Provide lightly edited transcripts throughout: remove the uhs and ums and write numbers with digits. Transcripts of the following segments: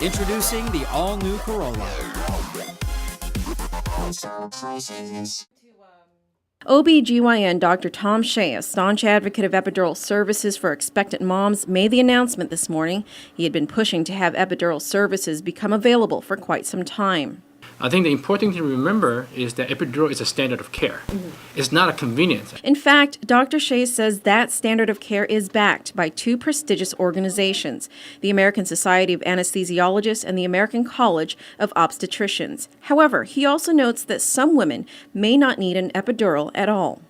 Introducing the all-new Corolla. OB/GYN Dr. Tom Shea, a staunch advocate of epidural services for expectant moms, made the announcement this morning. He had been pushing to have epidural services become available for quite some time. I think the important thing to remember is that epidural is a standard of care. It's not a convenience. In fact, Dr. Shea says that standard of care is backed by two prestigious organizations, the American Society of Anesthesiologists and the American College of Obstetricians. However, he also notes that some women may not need an epidural at all.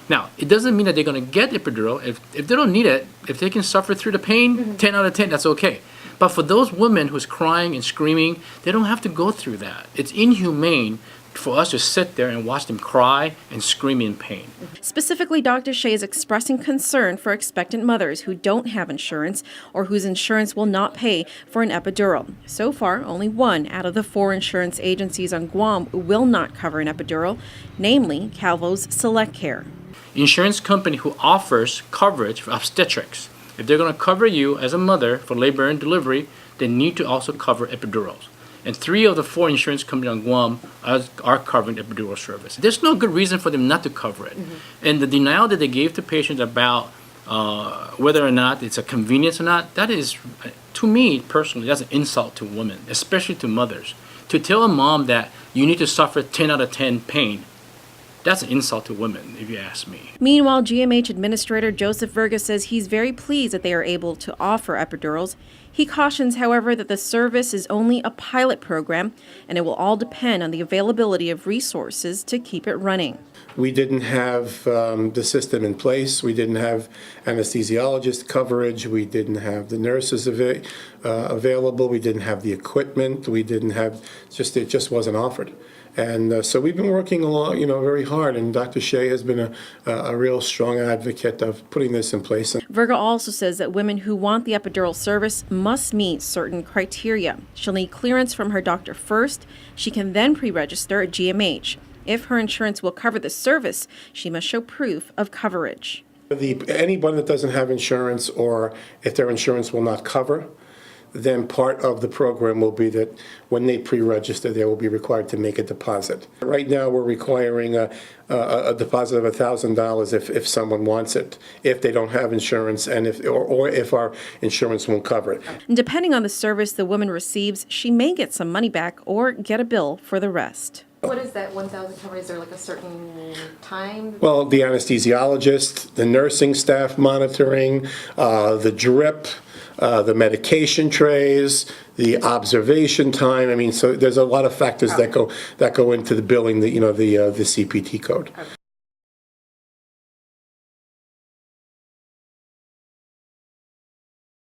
Now, it doesn't mean that they're going to get epidural. If they don't need it, if they can suffer through the pain, 10 out of 10, that's okay. But for those women who's crying and screaming, they don't have to go through that. It's inhumane for us to sit there and watch them cry and scream in pain. Specifically, Dr. Shea is expressing concern for expectant mothers who don't have insurance or whose insurance will not pay for an epidural. So far, only one out of the 4 insurance agencies on Guam will not cover an epidural, namely Calvo's Select Care. Insurance company who offers coverage for obstetrics, if they're going to cover you as a mother for labor and delivery, they need to also cover epidurals. And 3 of the 4 insurance companies on Guam are covering epidural service. There's no good reason for them not to cover it. And the denial that they gave to patients about whether or not it's a convenience or not, that is, to me personally, that's an insult to women, especially to mothers. To tell a mom that you need to suffer 10 out of 10 pain, that's an insult to women, if you ask me. Meanwhile, GMH Administrator Joseph Verga says he's very pleased that they are able to offer epidurals. He cautions, however, that the service is only a pilot program and it will all depend on the availability of resources to keep it running. We didn't have the system in place. We didn't have anesthesiologist coverage. We didn't have the nurses available. We didn't have the equipment. We didn't have, it just wasn't offered. And so we've been working along, very hard, and Dr. Shea has been a real strong advocate of putting this in place. Verga also says that women who want the epidural service must meet certain criteria. She'll need clearance from her doctor first. She can then pre-register at GMH. If her insurance will cover the service, she must show proof of coverage. Anybody that doesn't have insurance, or if their insurance will not cover, then part of the program will be that when they pre-register, they will be required to make a deposit. Right now, we're requiring a deposit of $1,000 if someone wants it, if they don't have insurance, and if our insurance won't cover it. And depending on the service the woman receives, she may get some money back or get a bill for the rest. What is that 1,000 cover? Is there like a certain time? Well, the anesthesiologist, the nursing staff monitoring, the drip, the medication trays, the observation time. I mean, so there's a lot of factors that go into the billing, the CPT code. Okay.